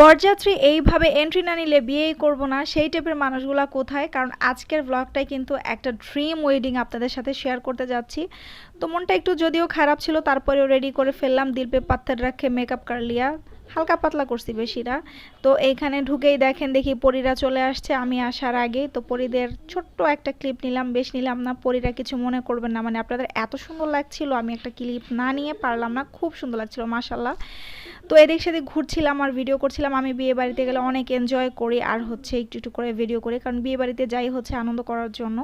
বরযাত্রী এইভাবে এন্ট্রি না নিলে বিয়েই করব না সেই টাইপের মানুষগুলা কোথায়? কারণ আজকের ব্লগটাই কিন্তু একটা ড্রিম ওয়েডিং আপনাদের সাথে শেয়ার করতে যাচ্ছি। তো মনটা একটু যদিও খারাপ ছিল, তারপরেও রেডি করে ফেললাম। দিল পে পাত্থর রাখে মেকআপ কর লিয়া, হালকা পাতলা করছি, বেশি না। তো এইখানে ঢুকেই দেখি পরীরা চলে আসছে আমি আসার আগেই। তো পরীদের ছোট্ট একটা ক্লিপ নিলাম, বেশ নিলাম না। পরীরা কিছু মনে করবেন না, মানে আপনাদের এত সুন্দর লাগছিল, আমি একটা ক্লিপ না নিয়ে পারলাম না। খুব সুন্দর লাগছিল মাশাল্লাহ। তো এদিক সেদিক ঘুরছিলাম আর ভিডিও করছিলাম। আমি বিয়ে বাড়িতে গেলে অনেক এনজয় করি আর হচ্ছে একটু একটু করে ভিডিও করি, কারণ বিয়ে বাড়িতে যাই হচ্ছে আনন্দ করার জন্য।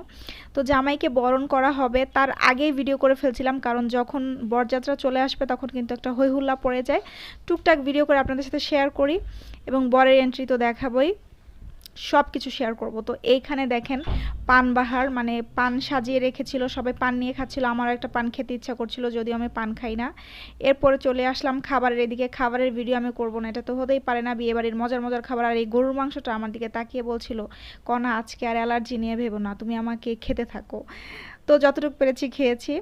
তো জামাইকে বরণ করা হবে তার আগেই ভিডিও করে ফেলছিলাম, কারণ যখন বরযাত্রা চলে আসবে তখন কিন্তু একটা হই হুল্লা পড়ে যায়। টুকটাক ভিডিও করে আপনাদের সাথে শেয়ার করি, এবং বরের এন্ট্রি তো দেখাবই, সব কিছু শেয়ার করব। তো এইখানে দেখেন পানবাহার, মানে পান সাজিয়ে রেখেছিল, সবাই পান নিয়ে খাচ্ছিল। আমার একটা পান খেতে ইচ্ছা করছিল, যদিও আমি পান খাই না। এরপরে চলে আসলাম খাবারের এদিকে। খাবারের ভিডিও আমি করব না, এটা তো হতেই পারে না, বিয়েবাড়ির মজার মজার খাবার। আর এই গরুর মাংসটা আমার দিকে তাকিয়ে বলছিল, কনা আজকে আর অ্যালার্জি নিয়ে ভেবো না, তুমি আমাকে খেতে থাকো। তো যতটুকু পেরেছি খেয়েছি।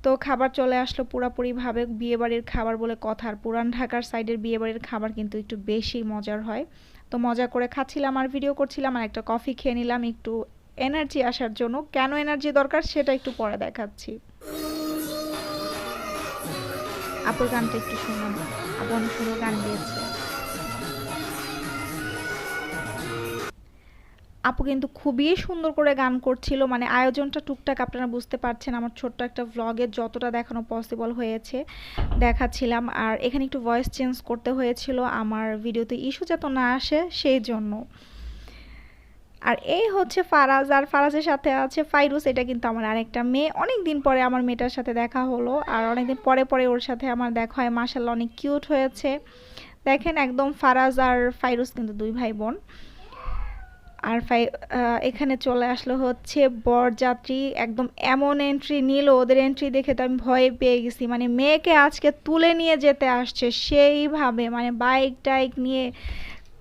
তো খাবার চলে আসলো পুরাপুরিভাবে বিয়েবাড়ির খাবার বলে কথা। আর পুরান ঢাকার সাইডের বিয়েবাড়ির খাবার কিন্তু একটু বেশি মজার হয়। তো মজা করে খাচ্ছিলাম আর ভিডিও করছিলাম, আর একটা কফি খেয়ে নিলাম একটু এনার্জি আসার জন্য। কেন এনার্জি দরকার সেটা একটু পরে দেখাচ্ছি। আপুর গানটা একটু শুনুন, আপু অনেক সুন্দর গান গেয়েছে। আপু কিন্তু খুবই সুন্দর করে গান করছিল, মানে আয়োজনটা টুকটাক আপনারা বুঝতে পারছেন। আমার ছোট্ট একটা ভ্লগে যতটা দেখানো পসিবল হয়েছে দেখাচ্ছিলাম। আর এখানে একটু ভয়েস চেঞ্জ করতে হয়েছিল আমার ভিডিওতে ইস্যু যাতে না আসে সেই জন্য। আর এই হচ্ছে ফারাজ, আর ফারাজের সাথে আছে ফাইরুস। এটা কিন্তু আমার আরেকটা মেয়ে, অনেক দিন পরে আমার মেয়েটার সাথে দেখা হলো, আর অনেকদিন পরে পরে ওর সাথে আমার দেখা হয়। মাশাল্লাহ অনেক কিউট হয়েছে। দেখেন একদম ফারাজ আর ফাইরুস কিন্তু দুই ভাই বোন। আর এখানে চলে আসলো হচ্ছে বরযাত্রী, একদম এমন এন্ট্রি নিল, ওদের এন্ট্রি দেখে তো আমি ভয়ে পেয়ে গেছি। মানে মেয়েকে আজকে তুলে নিয়ে যেতে আসছে সেইভাবে, মানে বাইক টাইক নিয়ে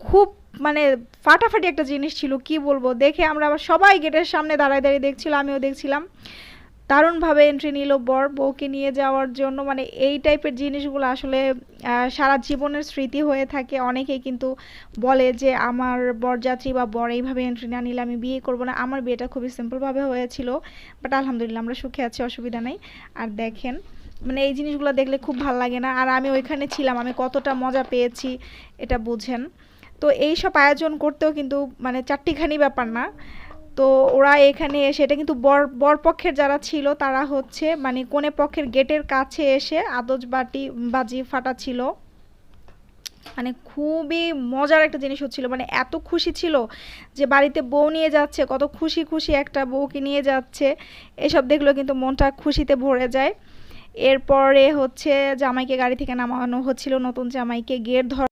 খুব, মানে ফাটাফাটি একটা জিনিস ছিল, কি বলবো। দেখে আমরা আবার সবাই গেটের সামনে দাঁড়ায় দাঁড়িয়ে দেখছিলাম, আমিও দেখছিলাম। দারুণভাবে এন্ট্রি নিল বর বউকে নিয়ে যাওয়ার জন্য। মানে এই টাইপের জিনিসগুলো আসলে সারা জীবনের স্মৃতি হয়ে থাকে। অনেকেই কিন্তু বলে যে আমার বরযাত্রী বা বর এইভাবে এন্ট্রি না নিলে আমি বিয়ে করব না। আমার বিয়েটা খুবই সিম্পলভাবে হয়েছিল, বাট আলহামদুলিল্লাহ আমরা সুখে আছি, অসুবিধা নেই। আর দেখেন, মানে এই জিনিসগুলো দেখলে খুব ভাল লাগে না? আর আমি ওইখানে ছিলাম, আমি কতটা মজা পেয়েছি এটা বুঝেন। তো এই সব আয়োজন করতেও কিন্তু মানে চারটিখানি ব্যাপার না। তো ওরা এখানে এসে, এটা কিন্তু বরপক্ষের যারা ছিল তারা হচ্ছে মানে কনে পক্ষের গেটের কাছে এসে আতশবাজি বাজি ফাটাচ্ছিল। মানে খুবই মজার একটা জিনিস হচ্ছিল, মানে এত খুশি ছিল যে বাড়িতে বউ নিয়ে যাচ্ছে, কত খুশি খুশি একটা বউকে নিয়ে যাচ্ছে। এসব দেখলেও কিন্তু মনটা খুশিতে ভরে যায়। এরপরে হচ্ছে জামাইকে গাড়ি থেকে নামানো হচ্ছিল, নতুন জামাইকে গেট ধর